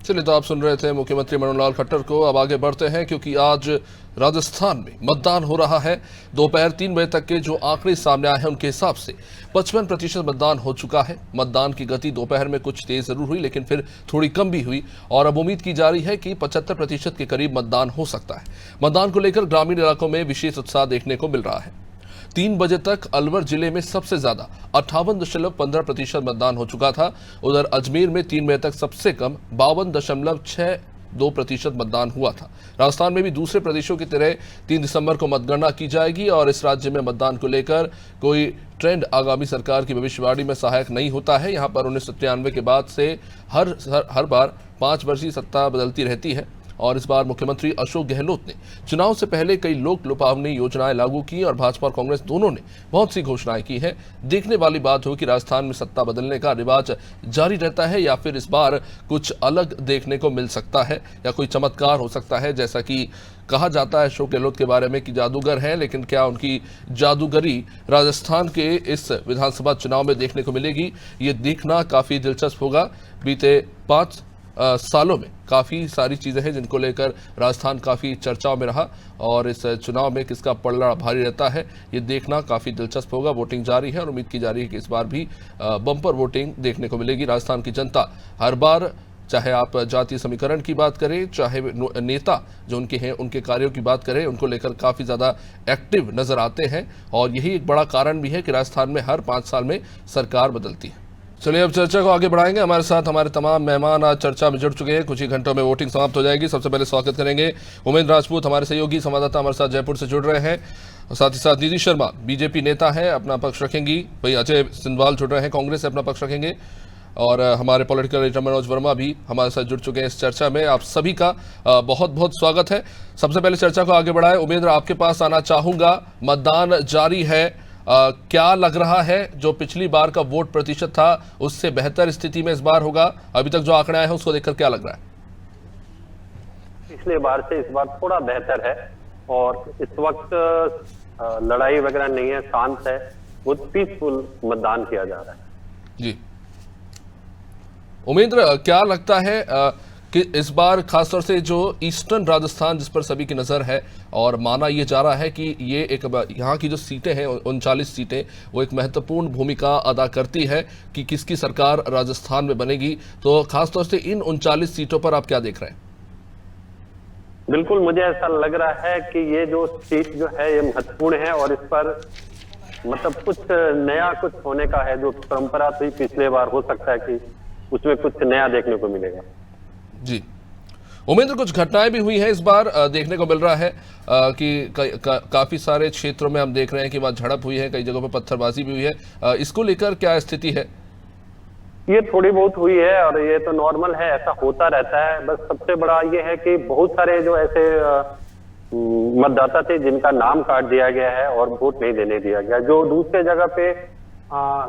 चलिए, तो आप सुन रहे थे मुख्यमंत्री मनोहर लाल खट्टर को। अब आगे बढ़ते हैं, क्योंकि आज राजस्थान में मतदान हो रहा है। दोपहर 3 बजे तक के जो आंकड़े सामने आए हैं उनके हिसाब से 55% मतदान हो चुका है। मतदान की गति दोपहर में कुछ तेज जरूर हुई, लेकिन फिर थोड़ी कम भी हुई और अब उम्मीद की जा रही है कि 75% के करीब मतदान हो सकता है। मतदान को लेकर ग्रामीण इलाकों में विशेष उत्साह देखने को मिल रहा है। 3 बजे तक अलवर जिले में सबसे ज्यादा 58.15% मतदान हो चुका था। उधर अजमेर में 3 बजे तक सबसे कम 52.62% मतदान हुआ था। राजस्थान में भी दूसरे प्रदेशों की तरह 3 दिसंबर को मतगणना की जाएगी और इस राज्य में मतदान को लेकर कोई ट्रेंड आगामी सरकार की भविष्यवाणी में सहायक नहीं होता है। यहाँ पर 1993 के बाद से हर बार 5 वर्षीय सत्ता बदलती रहती है और इस बार मुख्यमंत्री अशोक गहलोत ने चुनाव से पहले कई लोक लुभावनी योजनाएं लागू की और भाजपा और कांग्रेस दोनों ने बहुत सी घोषणाएं की हैं। देखने वाली बात हो कि राजस्थान में सत्ता बदलने का रिवाज जारी रहता है या फिर इस बार कुछ अलग देखने को मिल सकता है या कोई चमत्कार हो सकता है। जैसा कि कहा जाता है अशोक गहलोत के बारे में कि जादूगर हैं, लेकिन क्या उनकी जादूगरी राजस्थान के इस विधानसभा चुनाव में देखने को मिलेगी, ये देखना काफी दिलचस्प होगा। बीते 5 सालों में काफ़ी सारी चीज़ें हैं जिनको लेकर राजस्थान काफ़ी चर्चाओं में रहा और इस चुनाव में किसका पलड़ा भारी रहता है ये देखना काफ़ी दिलचस्प होगा। वोटिंग जारी है और उम्मीद की जा रही है कि इस बार भी बम्पर वोटिंग देखने को मिलेगी। राजस्थान की जनता हर बार, चाहे आप जातीय समीकरण की बात करें, चाहे नेता जो उनके हैं उनके कार्यों की बात करें, उनको लेकर काफ़ी ज़्यादा एक्टिव नज़र आते हैं और यही एक बड़ा कारण भी है कि राजस्थान में हर 5 साल में सरकार बदलती है। चलिए, अब चर्चा को आगे बढ़ाएंगे। हमारे साथ हमारे तमाम मेहमान आज चर्चा में जुड़ चुके हैं। कुछ ही घंटों में वोटिंग समाप्त हो जाएगी। सबसे पहले स्वागत करेंगे उमेंद्र राजपूत, हमारे सहयोगी संवाददाता हमारे साथ जयपुर से जुड़ रहे हैं। साथ ही साथ निधि शर्मा बीजेपी नेता है, अपना पक्ष रखेंगी। भाई अजय सिंधवाल जुड़ रहे हैं, कांग्रेस से अपना पक्ष रखेंगे। और हमारे पॉलिटिकल एडिटर मनोज वर्मा भी हमारे साथ जुड़ चुके हैं इस चर्चा में। आप सभी का बहुत बहुत स्वागत है। सबसे पहले चर्चा को आगे बढ़ाए, उमेंद्र आपके पास आना चाहूंगा। मतदान जारी है, क्या लग रहा है जो पिछली बार का वोट प्रतिशत था उससे बेहतर स्थिति में इस बार होगा? अभी तक जो आंकड़े आए हैं उसको देखकर क्या लग रहा है? पिछले बार से इस बार थोड़ा बेहतर है और इस वक्त लड़ाई वगैरह नहीं है, शांत है, बहुत पीसफुल मतदान किया जा रहा है। जी उमेंद्र, क्या लगता है कि इस बार खासतौर से जो ईस्टर्न राजस्थान जिस पर सभी की नज़र है और माना यह जा रहा है कि ये एक यहाँ की जो सीटें हैं 39 सीटें वो एक महत्वपूर्ण भूमिका अदा करती है कि किसकी सरकार राजस्थान में बनेगी, तो खासतौर से इन 39 सीटों पर आप क्या देख रहे हैं? बिल्कुल, मुझे ऐसा लग रहा है कि ये जो सीट जो है ये महत्वपूर्ण है और इस पर मतलब कुछ नया कुछ होने का है। जो परंपरा थी पिछले बार, हो सकता है कि उसमें कुछ नया देखने को मिलेगा। जी उमेंद्र, कुछ घटनाएं भी हुई हैं इस बार, देखने को मिल रहा है कि काफी सारे क्षेत्रों में हम देख रहे हैं कि वहां झड़प हुई है, कई जगहों पर पत्थरबाजी भी हुई है। इसको लेकर क्या स्थिति है? ये थोड़ी बहुत हुई है और ये तो नॉर्मल है, ऐसा होता रहता है। बस सबसे बड़ा ये है कि बहुत सारे जो ऐसे मतदाता थे जिनका नाम काट दिया गया है और वोट नहीं देने दिया गया, जो दूसरे जगह पे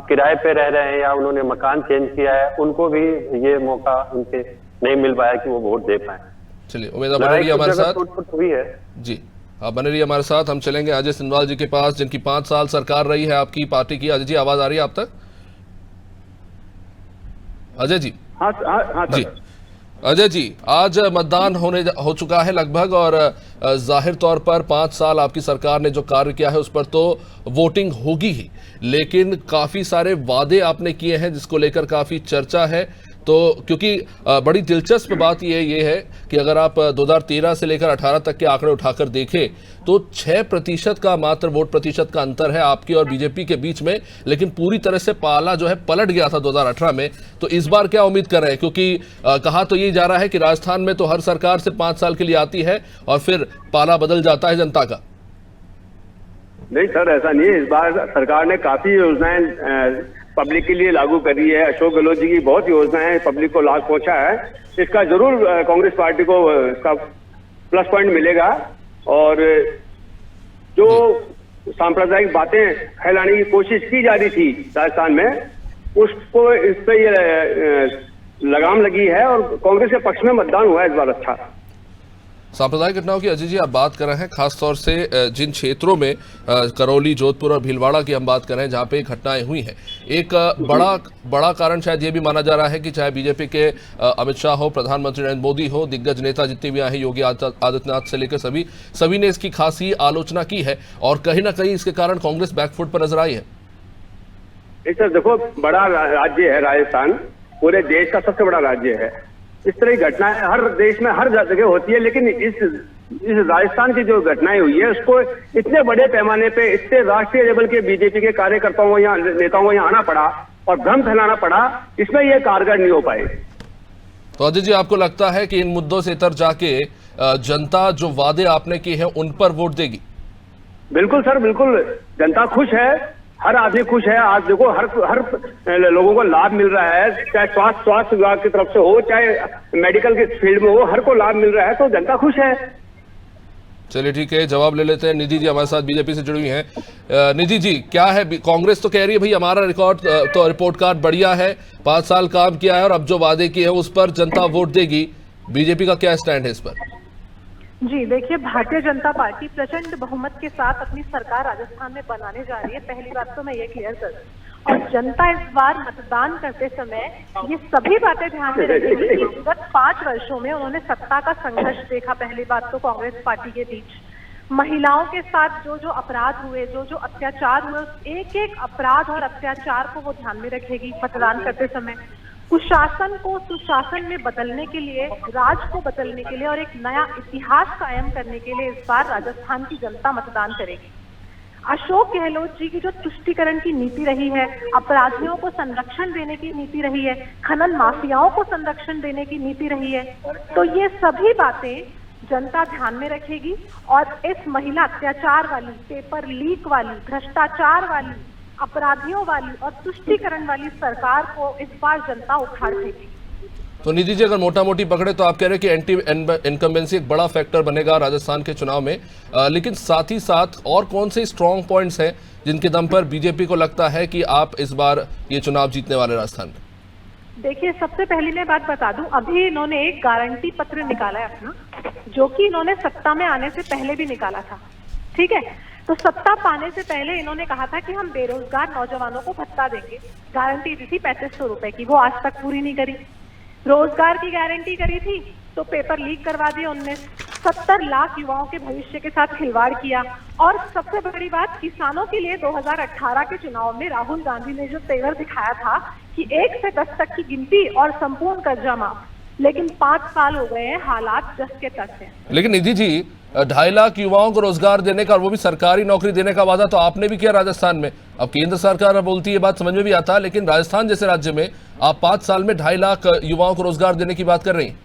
किराए पे रह रहे हैं या उन्होंने मकान चेंज किया है, उनको भी ये मौका उनके नहीं मिल पाया कि वो वोट दे पाए। चलिए, उम्मीद बने रही हमारे साथ। हुई है जी, आप बने रहिए हमारे साथ। हम चलेंगे अजय सिंधवाल जी के पास, जिनकी 5 साल सरकार रही है आपकी पार्टी की। अजय जी, आवाज आ रही है आप तक? अजय जी। हाँ जी अजय जी, आज मतदान हो चुका है लगभग और जाहिर तौर पर 5 साल आपकी सरकार ने जो कार्य किया है उस पर तो वोटिंग होगी ही, लेकिन काफी सारे वादे आपने किए हैं जिसको लेकर काफी चर्चा है। तो क्योंकि बड़ी दिलचस्प बात ये है कि अगर आप 2013 से लेकर 18 तक के आंकड़े उठाकर देखें तो 6% का मात्र वोट प्रतिशत का अंतर है आपकी और बीजेपी के बीच में, लेकिन पूरी तरह से पाला जो है पलट गया था 2018 में। तो इस बार क्या उम्मीद कर रहे हैं? क्योंकि कहा तो ये जा रहा है कि राजस्थान में तो हर सरकार सिर्फ 5 साल के लिए आती है और फिर पाला बदल जाता है जनता का। नहीं सर, ऐसा नहीं है। इस बार सरकार ने काफी योजनाएं पब्लिक के लिए लागू करी है। अशोक गहलोत जी की बहुत योजनाएं पब्लिक को लाभ पहुंचा है। इसका जरूर कांग्रेस पार्टी को इसका प्लस पॉइंट मिलेगा और जो सांप्रदायिक बातें फैलाने की कोशिश की जा रही थी राजस्थान में, उसको इस पे ये लगाम लगी है और कांग्रेस के पक्ष में मतदान हुआ है इस बार। अच्छा सांप्रदायिक घटनाओं की अजय जी आप बात कर रहे हैं, खासतौर से जिन क्षेत्रों में करौली, जोधपुर और भीलवाड़ा की हम बात कर रहे हैं जहां पे घटनाएं हुई हैं, एक बड़ा कारण शायद ये भी माना जा रहा है कि चाहे बीजेपी के अमित शाह हो, प्रधानमंत्री नरेंद्र मोदी हो, दिग्गज नेता जितने भी आए हैं, योगी आदित्यनाथ से लेकर सभी ने इसकी खासी आलोचना की है और कहीं ना कहीं इसके कारण कांग्रेस बैकफुट पर नजर आई है। सर देखो, बड़ा राज्य है राजस्थान, पूरे देश का सबसे बड़ा राज्य है। इस तरह की घटनाएं हर देश में हर जगह होती है, लेकिन इस राजस्थान की जो घटनाएं हुई है उसको इतने बड़े पैमाने पे, इतने राष्ट्रीय लेवल के बीजेपी के कार्यकर्ताओं या नेताओं को यहाँ आना पड़ा और भ्रम फैलाना पड़ा, इसमें ये कारगर नहीं हो पाए। तो अजय जी आपको लगता है कि इन मुद्दों से इतर जाके जनता जो वादे आपने किए हैं उन पर वोट देगी? बिल्कुल सर, बिल्कुल जनता खुश है, हर आदमी खुश है। आज देखो हर लोगों को लाभ मिल रहा है, चाहे स्वास्थ्य विभाग की तरफ से हो, चाहे मेडिकल के फील्ड में हो, हर को लाभ मिल रहा है, तो जनता खुश है। चलिए ठीक है, जवाब ले लेते हैं। निधि जी हमारे साथ बीजेपी से जुड़ी हुई हैं। निधि जी, क्या है, कांग्रेस तो कह रही है भाई हमारा रिपोर्ट कार्ड बढ़िया है, 5 साल काम किया है और अब जो वादे किए हैं उस पर जनता वोट देगी, बीजेपी का क्या स्टैंड है इस पर? जी देखिए, भारतीय जनता पार्टी प्रचंड बहुमत के साथ अपनी सरकार राजस्थान में बनाने जा रही है। पहली बात तो मैं ये क्लियर कर दूं, और जनता इस बार मतदान करते समय ये सभी बातें ध्यान में रखेगी कि विगत 5 वर्षों में उन्होंने सत्ता का संघर्ष देखा। पहली बात तो कांग्रेस पार्टी के बीच महिलाओं के साथ जो अपराध हुए, जो अत्याचार हुए, उस एक अपराध और अत्याचार को वो ध्यान में रखेगी मतदान करते समय। कुशासन को सुशासन में बदलने के लिए, राज को बदलने के लिए और एक नया इतिहास कायम करने के लिए इस बार राजस्थान की जनता मतदान करेगी। अशोक गहलोत जी की जो तुष्टीकरण की नीति रही है, अपराधियों को संरक्षण देने की नीति रही है, खनन माफियाओं को संरक्षण देने की नीति रही है, तो ये सभी बातें जनता ध्यान में रखेगी और इस महिला अत्याचार वाली, पेपर लीक वाली, भ्रष्टाचार वाली, अपराधियों वाली और तुष्टीकरण वाली सरकार को इस बार जनता उखाड़ फेंकेगी। तो निधि जी, अगर मोटा मोटी पकड़े तो आप कह रहे हैं कि एंटी इनकम्बेंसी एक बड़ा फैक्टर बनेगा राजस्थान के चुनाव में, लेकिन साथ ही साथ और कौन से स्ट्रॉन्ग पॉइंट्स हैं जिनके दम पर बीजेपी को लगता है कि आप इस बार ये चुनाव जीतने वाले राजस्थान में? देखिए, सबसे पहले मैं बात बता दूं, अभी इन्होंने एक गारंटी पत्र निकाला है अपना, जो कि इन्होंने सत्ता में आने से पहले भी निकाला था। ठीक है, तो सत्ता पाने से पहले इन्होंने कहा था कि हम बेरोजगार नौजवानों को भत्ता देंगे। गारंटी दी थी 3500 रुपए की, वो आज तक पूरी नहीं करी। रोजगार की गारंटी करी थी तो पेपर लीक करवा दिया उनने। 70 लाख युवाओं के भविष्य के साथ खिलवाड़ किया। और सबसे बड़ी बात, किसानों के लिए 2018 के चुनाव में राहुल गांधी ने जो तेवर दिखाया था कि 1 से 10 तक की गिनती और संपूर्ण कर्जा माफ, लेकिन 5 साल हो गए हैं, हालात जस के तस हैं। लेकिन निधि जी, 2.5 लाख युवाओं को रोजगार देने का और वो भी सरकारी नौकरी देने का वादा तो आपने भी किया राजस्थान में। अब केंद्र सरकार बोलती है, बात समझ में भी आता है, लेकिन राजस्थान जैसे राज्य में आप 5 साल में 2.5 लाख युवाओं को रोजगार देने की बात कर रही हैं।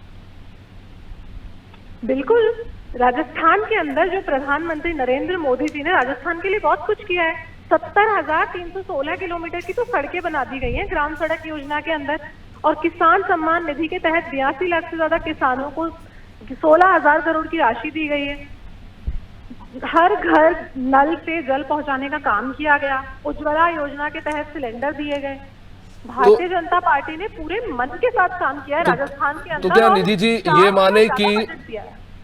बिल्कुल, राजस्थान के अंदर जो प्रधानमंत्री नरेंद्र मोदी जी ने राजस्थान के लिए बहुत कुछ किया है। 70,316 किलोमीटर की तो सड़कें बना दी गई हैं ग्राम सड़क योजना के अंदर, और किसान सम्मान निधि के तहत 82 लाख से ज्यादा किसानों को 16,000 करोड़ की राशि दी गई है। हर घर नल से जल पहुंचाने का काम किया गया। उज्ज्वला योजना के तहत सिलेंडर दिए गए। भारतीय जनता पार्टी ने पूरे मन के साथ काम किया है राजस्थान के अंदर। तो क्या निधि जी ये माने कि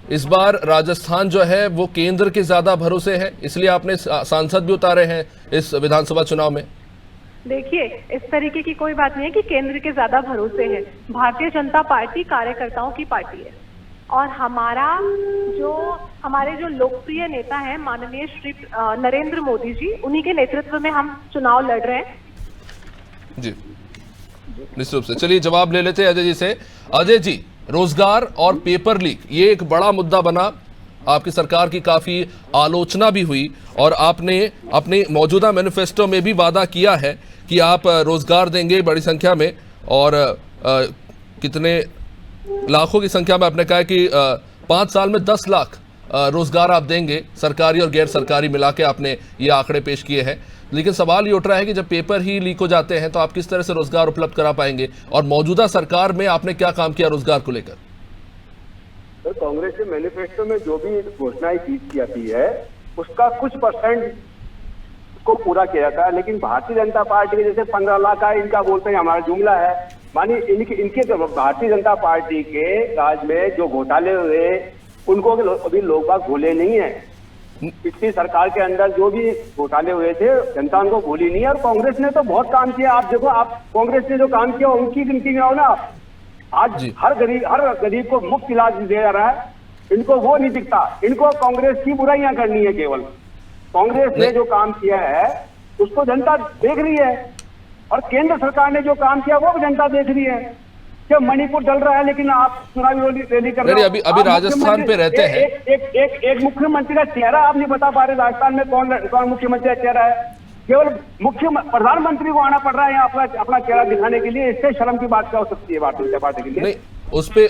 इस बार राजस्थान जो है वो केंद्र के ज्यादा भरोसे है, इसलिए आपने सांसद भी उतारे हैं इस विधानसभा चुनाव में? देखिए, इस तरीके की कोई बात नहीं है कि केंद्र के ज्यादा भरोसे है। भारतीय जनता पार्टी कार्यकर्ताओं की पार्टी है और हमारे जो लोकप्रिय नेता हैं माननीय श्री नरेंद्र मोदी जी, उन्हीं के नेतृत्व में हम चुनाव लड़ रहे हैं। जी, निश्चित रूप से। चलिए जवाब ले लेते हैं अजय जी से। अजय जी, रोजगार और पेपर लीक ये एक बड़ा मुद्दा बना, आपकी सरकार की काफी आलोचना भी हुई और आपने अपने मौजूदा मैनिफेस्टो में भी वादा किया है कि आप रोजगार देंगे बड़ी संख्या में, और कितने लाखों की संख्या में आपने कहा कि 5 साल में 10 लाख रोजगार आप देंगे, सरकारी और गैर सरकारी मिला के आपने ये आंकड़े पेश किए हैं। लेकिन सवाल ये उठ रहा है कि जब पेपर ही लीक हो जाते हैं तो आप किस तरह से रोजगार उपलब्ध करा पाएंगे, और मौजूदा सरकार में आपने क्या काम किया रोजगार को लेकर? तो कांग्रेस के मैनिफेस्टो में जो भी घोषणाएं की जाती है उसका कुछ % को पूरा किया जाता है, लेकिन भारतीय जनता पार्टी के जैसे 15 लाख का इनका बोलते हैं हमारा जुमला है। मानिए इनके भारतीय जनता पार्टी के राज में जो घोटाले हुए, उनको अभी लोग बाग भूले नहीं है। पिछली सरकार के अंदर जो भी घोटाले हुए थे जनता उनको भूली नहीं है, और कांग्रेस ने तो बहुत काम किया। आप देखो, आप कांग्रेस ने जो काम किया उनकी गिनती में आओ ना। आज हर गरीब को मुफ्त इलाज दिया जा रहा है, इनको वो नहीं दिखता। इनको कांग्रेस की बुराइयां करनी है केवल। कांग्रेस ने जो काम किया है उसको जनता देख रही है, और केंद्र सरकार ने जो काम किया वो भी जनता देख रही है। जब मणिपुर चल रहा है लेकिन आप चुनावी रैली कर रहे हो। अभी राजस्थान पे रहते हैं। एक मुख्यमंत्री का चेहरा आप नहीं बता पा रहे राजस्थान में कौन मुख्यमंत्री का चेहरा है। केवल प्रधानमंत्री को आना पड़ रहा है यहाँ अपना चेहरा दिखाने के लिए। इससे शर्म की बात क्या हो सकती है भारतीय जनता पार्टी के लिए? नहीं,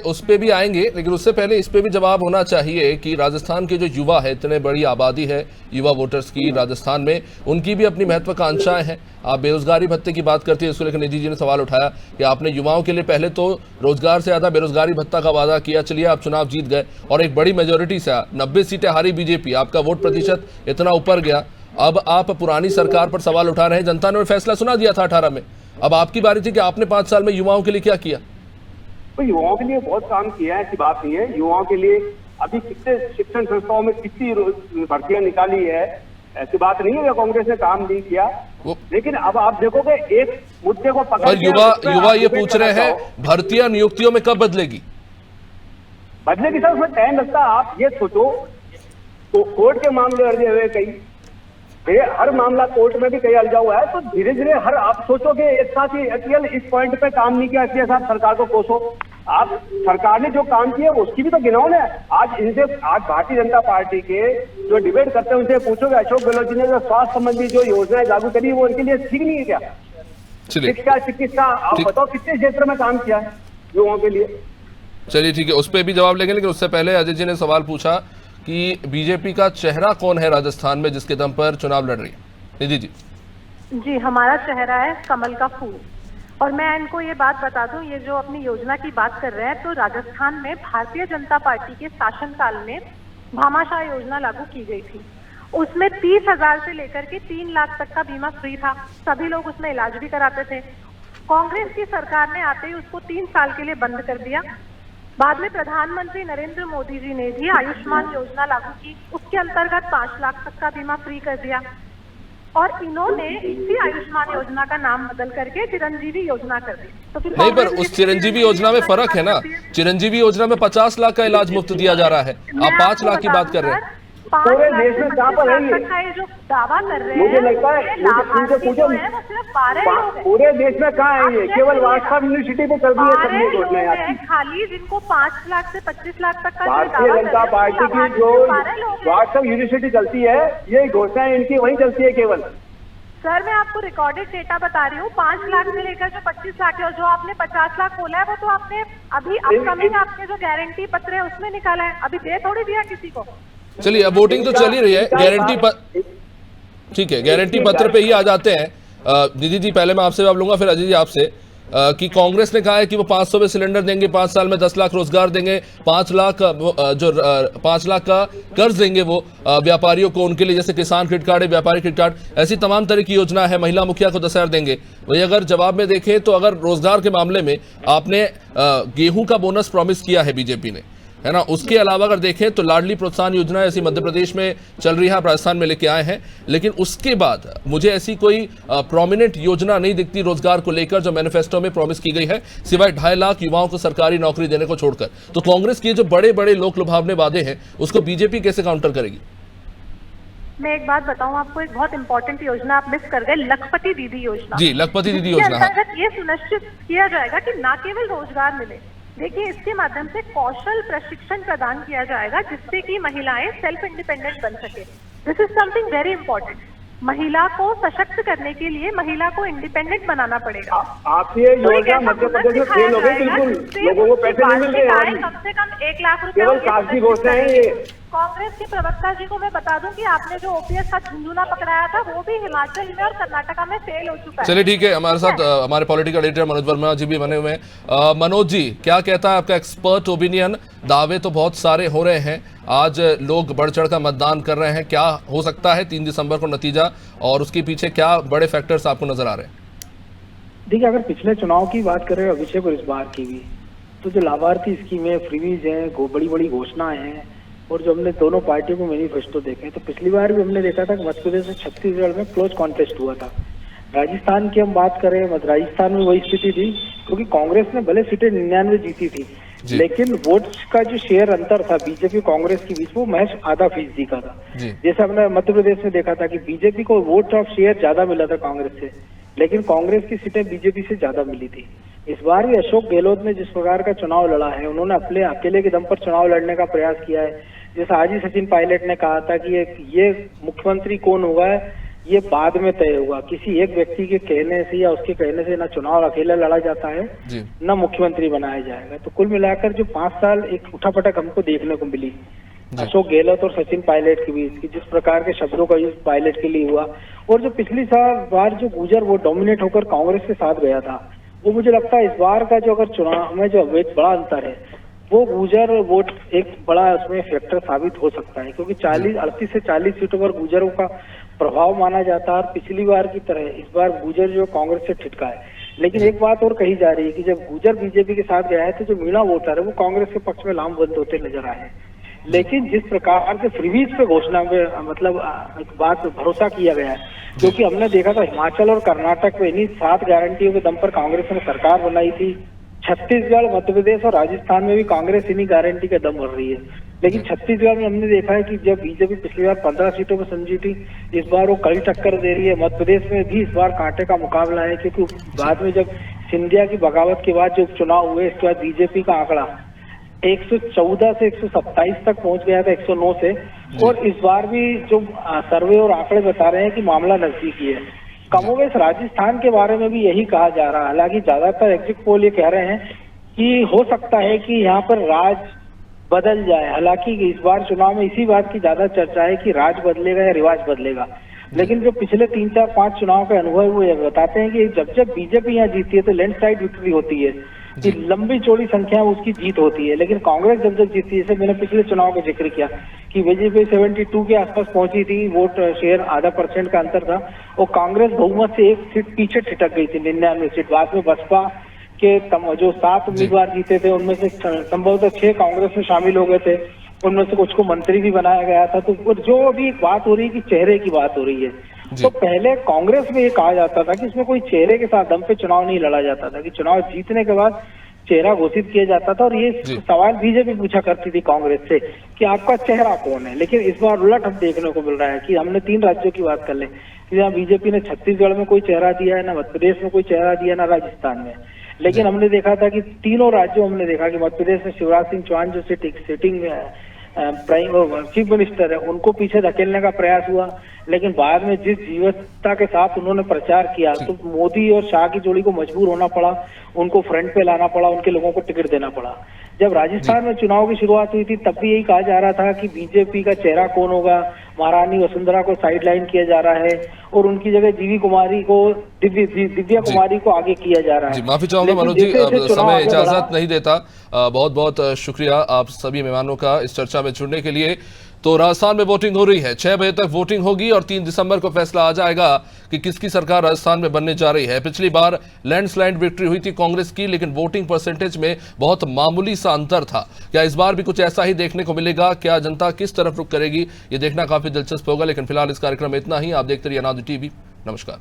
उस पे भी आएंगे, लेकिन उससे पहले इस पे भी जवाब होना चाहिए कि राजस्थान के जो युवा है, इतने बड़ी आबादी है युवा वोटर्स की राजस्थान में, उनकी भी अपनी महत्वाकांक्षाएं हैं। आप बेरोजगारी भत्ते की बात करती है, इसको लेकर निधि जी ने सवाल उठाया कि आपने युवाओं के लिए पहले तो रोजगार से ज्यादा बेरोजगारी भत्ता का वादा किया, चलिए आप चुनाव जीत गए और एक बड़ी मेजोरिटी से 90 सीटें हारी बीजेपी, आपका वोट प्रतिशत इतना ऊपर गया। अब आप पुरानी सरकार पर सवाल उठा रहे हैं। जनता ने फैसला सुना दिया था 18 में, अब आपकी बारी थी कि आपने 5 साल में युवाओं के लिए क्या किया। तो युवाओं के लिए बहुत काम किया है, ऐसी बात नहीं है। युवाओं के लिए अभी कितने शिक्षण संस्थाओं में कितनी भर्तियां निकाली है, ऐसी बात नहीं है कि कांग्रेस ने काम नहीं किया। लेकिन अब आप देखोगे एक मुद्दे को पकड़ पर युवा ये पूछ रहे हैं भर्तियां नियुक्तियों में कब बदलेगी? बदलेगी सर, उसमें टाइम लगता है। आप ये सोचो तो कोर्ट के मामले अर्जे हुए कई, हर मामला कोर्ट में भी कई अलझा हुआ है। तो धीरे धीरे आप सोचोगे एक साथ ही अकेले इस पॉइंट पे काम नहीं किया, इसलिए साथ सरकार को कोसो। आप सरकार ने जो काम किया उसकी भी तो गिनाओ ना। आज भारतीय जनता पार्टी के जो डिबेट करते हैं उनसे पूछोगे अशोक गहलोत जी ने जो स्वास्थ्य संबंधी जो योजनाएं लागू करी वो उनके लिए ठीक नहीं है क्या? शिक्षा, चिकित्सा, आप बताओ कितने क्षेत्र में काम किया है युवाओं के लिए। चलिए ठीक है, उस पर भी जवाब लेंगे, लेकिन उससे पहले अजय जी ने सवाल पूछा कि बीजेपी का चेहरा कौन है राजस्थान में जिसके दम पर चुनाव लड़ रही है। निधि जी। जी, हमारा चेहरा है कमल का फूल। और मैं इनको ये बात बता दूं, ये जो अपनी योजना की बात कर रहे हैं, तो राजस्थान में भारतीय जनता पार्टी के शासनकाल में भामाशाह योजना लागू की गई थी। उसमें 30,000 से लेकर के 3 लाख तक का बीमा फ्री था, सभी लोग उसमें इलाज भी कराते थे। कांग्रेस की सरकार ने आते ही उसको 3 साल के लिए बंद कर दिया। बाद में प्रधानमंत्री नरेंद्र मोदी जी ने भी आयुष्मान योजना लागू की, उसके अंतर्गत 5 लाख तक का बीमा फ्री कर दिया। और इन्होंने इसी आयुष्मान योजना का नाम बदल करके चिरंजीवी योजना कर दी। तो फिर नहीं, पर उस चिरंजीवी योजना में फर्क है ना। चिरंजीवी योजना में 50 लाख का इलाज मुफ्त दिया जा रहा है, आप 5 लाख की बात कर रहे हैं। पूरे देश में कहाँ पर है ये जो दावा कर रहे हैं, मुझे लगता है उनसे पूछो पूरे देश में कहाँ है ये? केवल वाट्सएप यूनिवर्सिटी पे कर दी है सबने योजनाएं खाली, जिनको 5 लाख से 25 लाख तक का भारतीय जनता पार्टी की जो वाट्सएप यूनिवर्सिटी चलती है, ये घोषणाएं इनकी वही चलती है केवल। सर, मैं आपको रिकॉर्डेड डेटा बता रही हूँ, 5 लाख से लेकर जो 25 लाख है, और जो आपने 50 लाख बोला है वो तो आपने अभी अपकमिंग आपने जो गारंटी पत्र है उसमें निकाला है, अभी दे थोड़ी दिया किसी को। चलिए, अब वोटिंग तो चल ही रही है, गारंटी ठीक है, गारंटी पत्र पे ही आ जाते हैं। निधि जी, पहले मैं आपसे जवाब लूंगा, फिर अजय जी आपसे। कि कांग्रेस ने कहा है कि वो 500 में सिलेंडर देंगे, 5 साल में 10 लाख रोजगार देंगे, 5 लाख का कर्ज देंगे वो व्यापारियों को, उनके लिए जैसे किसान क्रेडिट कार्ड है, व्यापारी क्रेडिट कार्ड, ऐसी तमाम तरह की योजना है। महिला मुखिया को 10,000 देंगे। वही अगर जवाब में देखें तो अगर रोजगार के मामले में आपने गेहूं का बोनस प्रॉमिस किया है बीजेपी ने, है ना, उसके अलावा अगर देखें तो लाडली प्रोत्साहन योजना ऐसी मध्य प्रदेश में चल रही है, आप राजस्थान में लेके आए हैं, लेकिन उसके बाद मुझे ऐसी कोई प्रोमिनेंट योजना नहीं दिखती रोजगार को लेकर जो मैनिफेस्टो में प्रॉमिस की गई है, सिवाय 2.5 लाख युवाओं को सरकारी नौकरी देने को छोड़कर। तो कांग्रेस के जो बड़े बड़े लोक लुभावने वादे हैं उसको बीजेपी कैसे काउंटर करेगी? मैं एक बात बताऊं आपको, एक बहुत इंपॉर्टेंट योजना आप मिस कर गए, लखपति दीदी योजना। जी, लखपति दीदी योजना। ये सुनिश्चित किया जाएगा कि न केवल रोजगार मिले, देखिए इसके माध्यम से कौशल प्रशिक्षण प्रदान किया जाएगा जिससे कि महिलाएं सेल्फ इंडिपेंडेंट बन सके। This is something very important. महिला को सशक्त करने के लिए महिला को इंडिपेंडेंट बनाना पड़ेगा। आप ये योजना मध्य प्रदेश में फेल हो गई, बिल्कुल लोगों को पैसे नहीं मिल रहे। कम से कम 1 लाख रुपए केवल कागजी घोषणा है ये। कांग्रेस के प्रवक्ता जी को मैं बता दूं कि आपने जो ओपीएस का झुंझुना पकड़ाया था वो भी हिमाचल में और कर्नाटका में फेल हो चुका है। चलिए ठीक है, हमारे साथ हमारे पॉलिटिकल एडिटर मनोज वर्मा जी भी बने हुए हैं। मनोज जी, क्या कहता है आपका एक्सपर्ट ओपिनियन? दावे तो बहुत सारे हो रहे हैं, आज लोग बढ़ चढ़ कर मतदान कर रहे हैं, क्या हो सकता है 3 दिसंबर को नतीजा, और उसके पीछे क्या बड़े फैक्टर्स आपको नजर आ रहे हैं? देखिए, अगर पिछले चुनाव की बात करें अभिषेक और इस बार की भी, तो जो लाभार्थी स्कीमें, फ्रीवीज हैं, बड़ी बड़ी घोषणाएं हैं, और जो हमने दोनों पार्टियों को मैनिफेस्टो देखे तो पिछली बार भी हमने देखा था कि मध्य प्रदेश और छत्तीसगढ़ में क्लोज कॉन्टेस्ट हुआ था। राजस्थान की हम बात करें, राजस्थान में वही स्थिति थी, क्योंकि कांग्रेस ने भले सीटें 99 जीती थी, लेकिन वोट्स का जो शेयर अंतर था बीजेपी कांग्रेस के बीच वो महज आधा फीसदी का था। जैसे हमने मध्य प्रदेश में देखा था कि बीजेपी को वोट ऑफ शेयर ज्यादा मिला था कांग्रेस से, लेकिन कांग्रेस की सीटें बीजेपी से ज्यादा मिली थी। इस बार भी अशोक गहलोत ने जिस प्रकार का चुनाव लड़ा है, उन्होंने अपने अकेले के दम पर चुनाव लड़ने का प्रयास किया है। जैसे आज ही सचिन पायलट ने कहा था कि ये मुख्यमंत्री कौन होगा ये बाद में तय होगा, किसी एक व्यक्ति के कहने से या उसके कहने से ना चुनाव अकेला लड़ा जाता है ना मुख्यमंत्री बनाया जाएगा। तो कुल मिलाकर जो 5 साल एक उठापटक हमको देखने को मिली अशोक गहलोत और सचिन पायलट के बीच की, जिस प्रकार के शब्दों का यूज पायलट के लिए हुआ, और जो पिछली बार जो गुजर वो डोमिनेट होकर कांग्रेस के साथ गया था, वो मुझे लगता है इस बार का जो अगर चुनाव में जो एक बड़ा अंतर है वो गुजर वोट एक बड़ा उसमें फैक्टर साबित हो सकता है, क्योंकि 38 से 40 सीटों पर गुजरों का प्रभाव माना जाता है। और पिछली बार की तरह इस बार गुजर जो कांग्रेस से ठिठका है। लेकिन एक बात और कही जा रही है कि जब गुजर बीजेपी के साथ गया है तो जो मीणा वोटर है वो कांग्रेस के पक्ष में लामबंद होते नजर आए हैं। लेकिन जिस प्रकार से फ्रीवीज पे घोषणा में मतलब एक बात भरोसा किया गया है, क्योंकि हमने देखा था हिमाचल और कर्नाटक में इन्हीं 7 गारंटियों के दम पर कांग्रेस ने सरकार बनाई थी। छत्तीसगढ़, मध्य प्रदेश और राजस्थान में भी कांग्रेस इन्हीं गारंटी का दम भर रही है। लेकिन छत्तीसगढ़ में हमने देखा है कि जब बीजेपी पिछली बार 15 सीटों पर समझी थी, इस बार वो कड़ी टक्कर दे रही है। मध्य प्रदेश में भी इस बार कांटे का मुकाबला है, क्योंकि बाद में जब सिंधिया की बगावत के बाद जो उपचुनाव हुए, इसके बाद बीजेपी का आंकड़ा 114 से 127 तक पहुंच गया था 109 से। और इस बार भी जो सर्वे और आंकड़े बता रहे हैं कि मामला नजदीकी है। कमोवेश राजस्थान के बारे में भी यही कहा जा रहा है। हालांकि ज्यादातर एग्जिट पोल ये कह रहे हैं कि हो सकता है कि यहाँ पर राज बदल जाए। हालांकि इस बार चुनाव में इसी बात की ज्यादा चर्चा है कि राज बदलेगा या रिवाज बदलेगा। लेकिन जो पिछले 3, 4, 5 चुनाव के अनुभव हुए बताते हैं कि जब बीजेपी यहाँ जीती है तो लैंडस्लाइड विक्ट्री होती है, कि लंबी चौड़ी संख्या में उसकी जीत होती है। लेकिन कांग्रेस जब जीती है, जैसे मैंने पिछले चुनाव का जिक्र किया कि बीजेपी 72 के आसपास पहुंची थी, वोट शेयर आधा % का अंतर था, और कांग्रेस बहुमत से 1 सीट पीछे ठिठक गई थी, 99 सीट। बाद में बसपा के जो 7 उम्मीदवार जीते थे उनमें से संभवतः 6 कांग्रेस में शामिल हो गए थे, उनमें से कुछ को मंत्री भी बनाया गया था। तो जो अभी एक बात हो रही है कि चेहरे की बात हो रही है, तो पहले कांग्रेस में ये कहा जाता था कि इसमें कोई चेहरे के साथ दम पे चुनाव नहीं लड़ा जाता था, कि चुनाव जीतने के बाद चेहरा घोषित किया जाता था। और ये सवाल बीजेपी पूछा करती थी कांग्रेस से कि आपका चेहरा कौन है। लेकिन इस बार उलट हम देखने को मिल रहा है कि हमने 3 राज्यों की बात कर ले, जहाँ बीजेपी ने छत्तीसगढ़ में कोई चेहरा दिया है, ना मध्य प्रदेश में कोई चेहरा दिया, ना राजस्थान में। लेकिन हमने देखा था कि तीनों राज्यों हमने देखा कि मध्य प्रदेश में शिवराज सिंह चौहान जो सिटिंग चीफ मिनिस्टर है, उनको पीछे धकेलने का प्रयास हुआ। लेकिन बाद में जिस जीवटता के साथ उन्होंने प्रचार किया, तो मोदी और शाह की जोड़ी को मजबूर होना पड़ा, उनको फ्रंट पे लाना पड़ा, उनके लोगों को टिकट देना पड़ा। जब राजस्थान में चुनाव की शुरुआत हुई थी तब भी यही कहा जा रहा था कि बीजेपी का चेहरा कौन होगा, महारानी वसुंधरा को साइडलाइन किया जा रहा है और उनकी जगह दिव्या कुमारी को आगे किया जा रहा है। माफी चाहूंगा मनोज जी, अब समय इजाजत नहीं देता। बहुत बहुत शुक्रिया आप सभी मेहमानों का इस चर्चा में जुड़ने के लिए। तो राजस्थान में वोटिंग हो रही है, 6 बजे तक वोटिंग होगी और 3 दिसंबर को फैसला आ जाएगा कि किसकी सरकार राजस्थान में बनने जा रही है। पिछली बार लैंडस्लाइड विक्ट्री हुई थी कांग्रेस की, लेकिन वोटिंग परसेंटेज में बहुत मामूली सा अंतर था। क्या इस बार भी कुछ ऐसा ही देखने को मिलेगा? क्या जनता किस तरफ रुख करेगी, ये देखना काफी दिलचस्प होगा। लेकिन फिलहाल इस कार्यक्रम में इतना ही। आप देखते रहिए अनादि टीवी। नमस्कार।